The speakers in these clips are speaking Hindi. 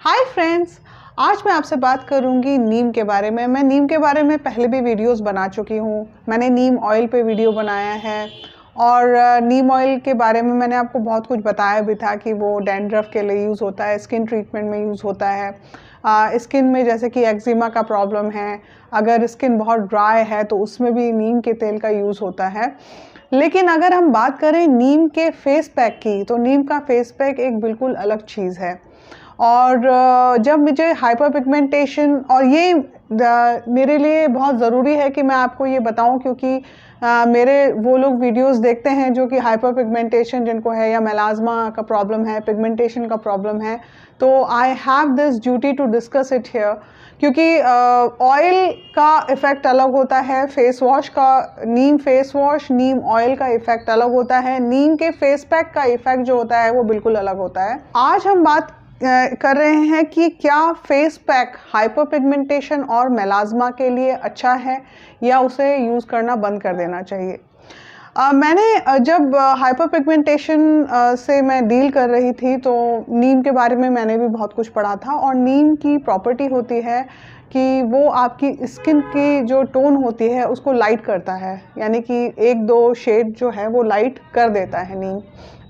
हाय फ्रेंड्स, आज मैं आपसे बात करूंगी नीम के बारे में। मैं नीम के बारे में पहले भी वीडियोस बना चुकी हूँ। मैंने नीम ऑयल पे वीडियो बनाया है और नीम ऑयल के बारे में मैंने आपको बहुत कुछ बताया भी था कि वो डैंड्रफ के लिए यूज़ होता है, स्किन ट्रीटमेंट में यूज़ होता है। स्किन में जैसे कि एक्जिमा का प्रॉब्लम है, अगर स्किन बहुत ड्राई है तो उसमें भी नीम के तेल का यूज़ होता है। लेकिन अगर हम बात करें नीम के फेस पैक की, तो नीम का फेस पैक एक बिल्कुल अलग चीज़ है। और जब मुझे हाइपर पिगमेंटेशन, और ये मेरे लिए बहुत ज़रूरी है कि मैं आपको ये बताऊं, क्योंकि मेरे वो लोग वीडियोस देखते हैं जो कि हाइपर पिगमेंटेशन जिनको है, या मेलाज़्मा का प्रॉब्लम है, पिगमेंटेशन का प्रॉब्लम है, तो I have this duty to discuss it here. क्योंकि ऑयल का इफ़ेक्ट अलग होता है, फेस वॉश का, नीम फेस वॉश, नीम ऑयल का इफ़ेक्ट अलग होता है, नीम के फेस पैक का इफ़ेक्ट जो होता है वो बिल्कुल अलग होता है। आज हम बात कर रहे हैं कि क्या फेस पैक हाइपर पिगमेंटेशन और मेलाज़्मा के लिए अच्छा है या उसे यूज़ करना बंद कर देना चाहिए। मैंने जब हाइपर पिगमेंटेशन से मैं डील कर रही थी तो नीम के बारे में मैंने भी बहुत कुछ पढ़ा था। और नीम की प्रॉपर्टी होती है कि वो आपकी स्किन की जो टोन होती है उसको लाइट करता है, यानी कि एक दो शेड जो है वो लाइट कर देता है नीम।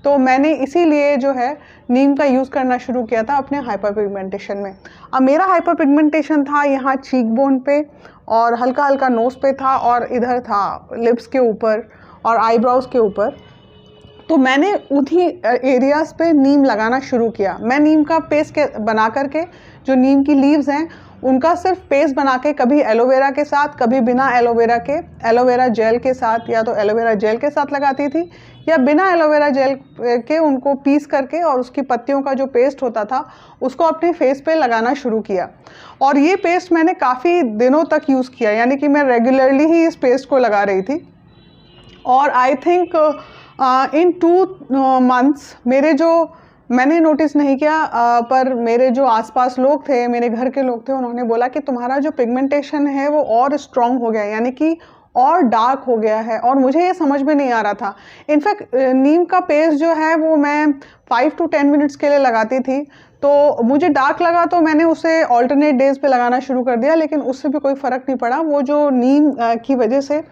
तो मैंने इसीलिए जो है नीम का यूज़ करना शुरू किया था अपने हाइपर पिगमेंटेशन में। अब मेरा हाइपर पिगमेंटेशन था यहाँ चीक बोन पे, और हल्का हल्का नोज़ पे था, और इधर था लिप्स के ऊपर और आईब्रोज के ऊपर। तो मैंने उन्हीं एरियाज़ पे नीम लगाना शुरू किया। मैं नीम का पेस्ट बना करके, जो नीम की लीव्स हैं उनका सिर्फ पेस्ट बना के, कभी एलोवेरा के साथ, कभी बिना एलोवेरा के, एलोवेरा जेल के साथ, या तो एलोवेरा जेल के साथ लगाती थी या बिना एलोवेरा जेल के उनको पीस करके, और उसकी पत्तियों का जो पेस्ट होता था उसको अपने फेस पे लगाना शुरू किया। और ये पेस्ट मैंने काफ़ी दिनों तक यूज़ किया, यानी कि मैं रेगुलरली ही इस पेस्ट को लगा रही थी। और आई थिंक इन 2 months मेरे जो, मैंने नोटिस नहीं किया पर मेरे जो आसपास लोग थे, मेरे घर के लोग थे, उन्होंने बोला कि तुम्हारा जो पिगमेंटेशन है वो और स्ट्रॉन्ग हो गया है, यानी कि और डार्क हो गया है। और मुझे ये समझ में नहीं आ रहा था। इनफैक्ट नीम का पेस्ट जो है वो मैं 5 to 10 मिनट्स के लिए लगाती थी, तो मुझे डार्क लगा तो मैंने उसे ऑल्टरनेट डेज पे लगाना शुरू कर दिया, लेकिन उससे भी कोई फ़र्क नहीं पड़ा। वो जो नीम की वजह से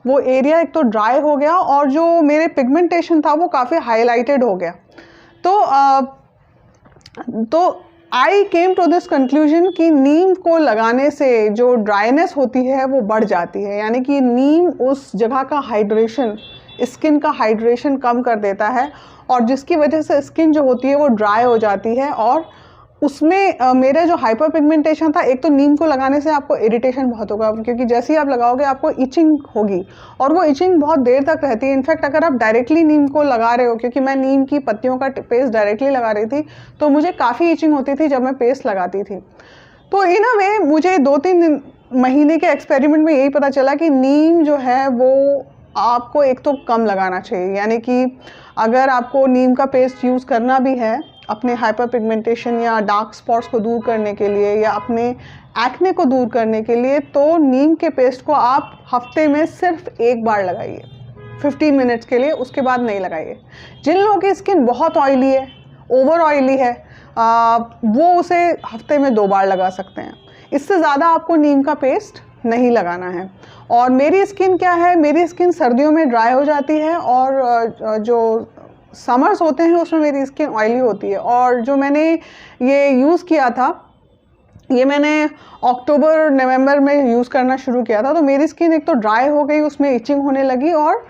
वो एरिया एक तो ड्राई हो गया, और जो मेरे पिगमेंटेशन था वो काफ़ी हाईलाइटेड हो गया। तो आई केम टू दिस कंक्लूजन कि नीम को लगाने से जो ड्राइनेस होती है वो बढ़ जाती है, यानी कि नीम उस जगह का हाइड्रेशन, स्किन का हाइड्रेशन कम कर देता है, और जिसकी वजह से स्किन जो होती है वो ड्राई हो जाती है। और उसमें मेरा जो हाइपर पिगमेंटेशन था, एक तो नीम को लगाने से आपको इरिटेशन बहुत होगा, क्योंकि जैसे ही आप लगाओगे आपको इचिंग होगी, और वो इचिंग बहुत देर तक रहती है। इनफैक्ट अगर आप डायरेक्टली नीम को लगा रहे हो, क्योंकि मैं नीम की पत्तियों का पेस्ट डायरेक्टली लगा रही थी, तो मुझे काफ़ी इचिंग होती थी जब मैं पेस्ट लगाती थी। तो इन अ वे मुझे 2-3 महीने के एक्सपेरिमेंट में यही पता चला कि नीम जो है वो आपको एक तो कम लगाना चाहिए, यानी कि अगर आपको नीम का पेस्ट यूज़ करना भी है अपने हाइपर पिगमेंटेशन या डार्क स्पॉट्स को दूर करने के लिए, या अपने एक्ने को दूर करने के लिए, तो नीम के पेस्ट को आप हफ्ते में सिर्फ एक बार लगाइए 15 मिनट्स के लिए, उसके बाद नहीं लगाइए। जिन लोगों की स्किन बहुत ऑयली है, ओवर ऑयली है, वो उसे हफ्ते में 2 बार लगा सकते हैं। इससे ज़्यादा आपको नीम का पेस्ट नहीं लगाना है। और मेरी स्किन क्या है, मेरी स्किन सर्दियों में ड्राई हो जाती है, और जो समर्स होते हैं उसमें मेरी स्किन ऑयली होती है। और जो मैंने ये यूज़ किया था, ये मैंने अक्टूबर नवंबर में यूज़ करना शुरू किया था, तो मेरी स्किन एक तो ड्राई हो गई, उसमें इचिंग होने लगी, और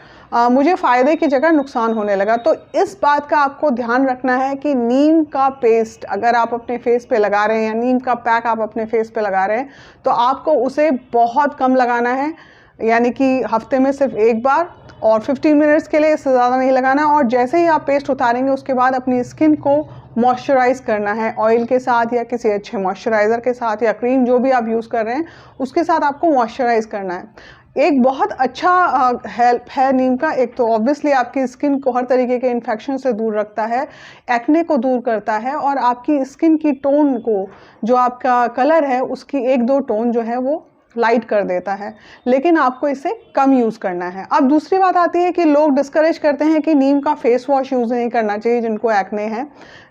मुझे फ़ायदे की जगह नुकसान होने लगा। तो इस बात का आपको ध्यान रखना है कि नीम का पेस्ट अगर आप अपने फेस पे लगा रहे हैं, या नीम का पैक आप अपने फेस पे लगा रहे हैं, तो आपको उसे बहुत कम लगाना है, यानी कि हफ्ते में सिर्फ एक बार, और 15 मिनट्स के लिए, इससे ज़्यादा नहीं लगाना। और जैसे ही आप पेस्ट उतारेंगे उसके बाद अपनी स्किन को मॉइस्चराइज़ करना है ऑयल के साथ, या किसी अच्छे मॉइस्चराइज़र के साथ, या क्रीम जो भी आप यूज़ कर रहे हैं उसके साथ आपको मॉइस्चराइज़ करना है। एक बहुत अच्छा हेल्प है नीम का। एक तो ऑब्वियसली आपकी स्किन को हर तरीके के इन्फेक्शन से दूर रखता है, एक्ने को दूर करता है, और आपकी स्किन की टोन को, जो आपका कलर है उसकी 1-2 टोन जो है वो लाइट कर देता है। लेकिन आपको इसे कम यूज़ करना है। अब दूसरी बात आती है कि लोग डिस्करेज करते हैं कि नीम का फेस वॉश यूज़ नहीं करना चाहिए जिनको एक्ने है।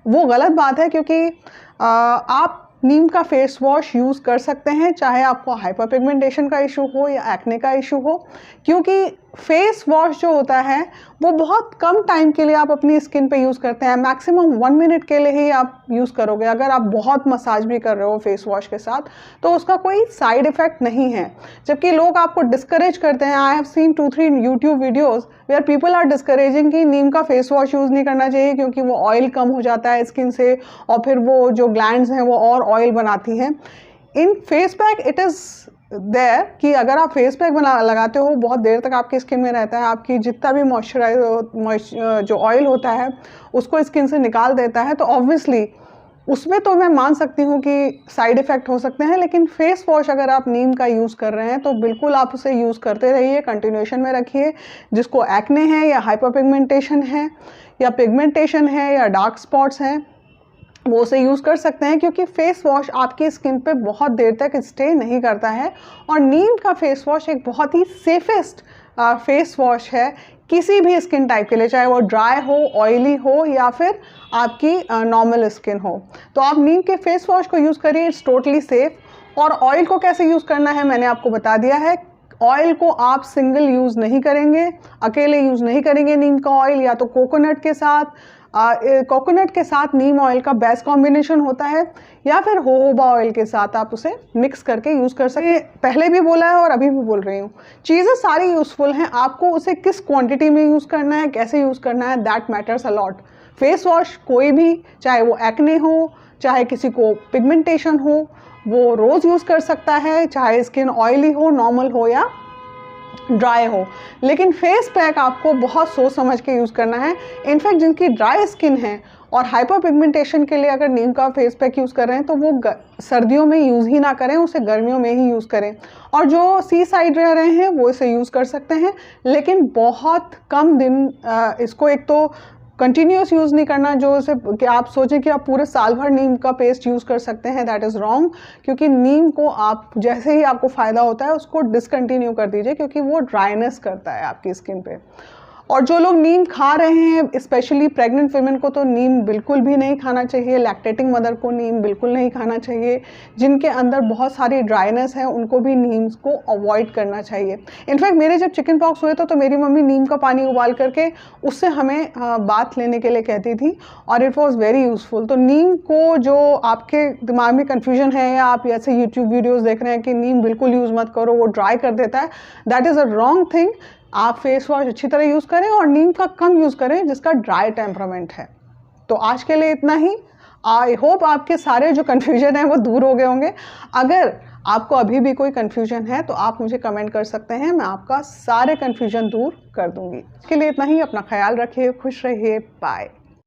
वो गलत बात है, क्योंकि आप नीम का फेस वॉश यूज़ कर सकते हैं, चाहे आपको हाइपर पिगमेंटेशन का इशू हो या एक्ने का इशू हो, क्योंकि फेस वॉश जो होता है वो बहुत कम टाइम के लिए आप अपनी स्किन पे यूज़ करते हैं। मैक्सिमम 1 मिनट के लिए ही आप यूज़ करोगे। अगर आप बहुत मसाज भी कर रहे हो फेस वॉश के साथ तो उसका कोई साइड इफ़ेक्ट नहीं है। जबकि लोग आपको डिस्करेज करते हैं। I have seen 2-3 YouTube videos where people are discouraging कि नीम का फेस वॉश यूज़ नहीं करना चाहिए क्योंकि वो ऑयल कम हो जाता है स्किन से और फिर वो जो ग्लैंड्स हैं वो और ऑयल बनाती हैं। In face pack it is there कि अगर आप फेस पैक लगाते हो बहुत देर तक आपकी स्किन में रहता है, आपकी जितना भी जो ऑयल होता है उसको स्किन से निकाल देता है, तो ऑब्वियसली उसमें तो मैं मान सकती हूँ कि साइड इफ़ेक्ट हो सकते हैं। लेकिन फेस वॉश अगर आप नीम का यूज़ कर रहे हैं तो बिल्कुल आप उसे यूज़ करते रहिए, कंटिन्यूएशन में रखिए। जिसको एक्ने है या हाइपर पिगमेंटेशन है या डार्क स्पॉट्स हैं वो उसे यूज़ कर सकते हैं, क्योंकि फेस वॉश आपकी स्किन पे बहुत देर तक स्टे नहीं करता है। और नीम का फेस वॉश एक बहुत ही सेफेस्ट फेस वॉश है किसी भी स्किन टाइप के लिए, चाहे वो ड्राई हो, ऑयली हो या फिर आपकी नॉर्मल स्किन हो। तो आप नीम के फेस वॉश को यूज़ करिए, इट्स टोटली सेफ। और ऑयल को कैसे यूज़ करना है मैंने आपको बता दिया है। ऑयल को आप सिंगल यूज़ नहीं करेंगे, अकेले यूज़ नहीं करेंगे नीम का ऑयल, या तो कोकोनट के साथ नीम ऑयल का बेस्ट कॉम्बिनेशन होता है, या फिर जोजोबा ऑयल के साथ आप उसे मिक्स करके यूज़ कर सकते हैं। पहले भी बोला है और अभी भी बोल रही हूँ, चीज़ें सारी यूज़फुल हैं, आपको उसे किस क्वांटिटी में यूज़ करना है, कैसे यूज़ करना है, that matters a lot. Face wash कोई भी, चाहे वो एक्ने हो, चाहे किसी को पिगमेंटेशन हो, वो रोज़ यूज़ कर सकता है, चाहे स्किन ऑयली हो, नॉर्मल हो या ड्राई हो। लेकिन फेस पैक आपको बहुत सोच समझ के यूज़ करना है। इनफैक्ट जिनकी ड्राई स्किन है और हाइपर पिगमेंटेशन के लिए अगर नीम का फेस पैक यूज़ कर रहे हैं तो वो सर्दियों में यूज़ ही ना करें, उसे गर्मियों में ही यूज़ करें। और जो सी साइड रह रहे हैं वो इसे यूज़ कर सकते हैं, लेकिन बहुत कम दिन इसको एक तो कंटिन्यूस यूज़ नहीं करना, जो उसे कि आप सोचें कि आप पूरे साल भर नीम का पेस्ट यूज़ कर सकते हैं, दैट इज़ रॉन्ग। क्योंकि नीम को आप जैसे ही आपको फ़ायदा होता है उसको डिसकंटिन्यू कर दीजिए, क्योंकि वो ड्राइनेस करता है आपकी स्किन पे। और जो लोग नीम खा रहे हैं, स्पेशली प्रेग्नेंट वुमेन को तो नीम बिल्कुल भी नहीं खाना चाहिए, लैक्टेटिंग मदर को नीम बिल्कुल नहीं खाना चाहिए, जिनके अंदर बहुत सारी ड्राइनेस है उनको भी नीम को अवॉइड करना चाहिए। इनफैक्ट मेरे जब चिकन पॉक्स हुए थे तो मेरी मम्मी नीम का पानी उबाल करके उससे हमें बाथ लेने के लिए कहती थी, और इट वॉज़ वेरी यूज़फुल। तो नीम को, जो आपके दिमाग में कन्फ्यूजन है या आप ऐसे यूट्यूब वीडियोज़ देख रहे हैं कि नीम बिल्कुल यूज़ मत करो, वो ड्राई कर देता है, that is a wrong thing. आप फेस वॉश अच्छी तरह यूज़ करें और नीम का कम यूज़ करें जिसका ड्राई टेम्परामेंट है। तो आज के लिए इतना ही। आई होप आपके सारे जो कन्फ्यूजन है वो दूर हो गए होंगे। अगर आपको अभी भी कोई कन्फ्यूजन है तो आप मुझे कमेंट कर सकते हैं, मैं आपका सारे कन्फ्यूजन दूर कर दूंगी। इसके लिए इतना ही। अपना ख्याल रखिए, खुश रहिए, बाय।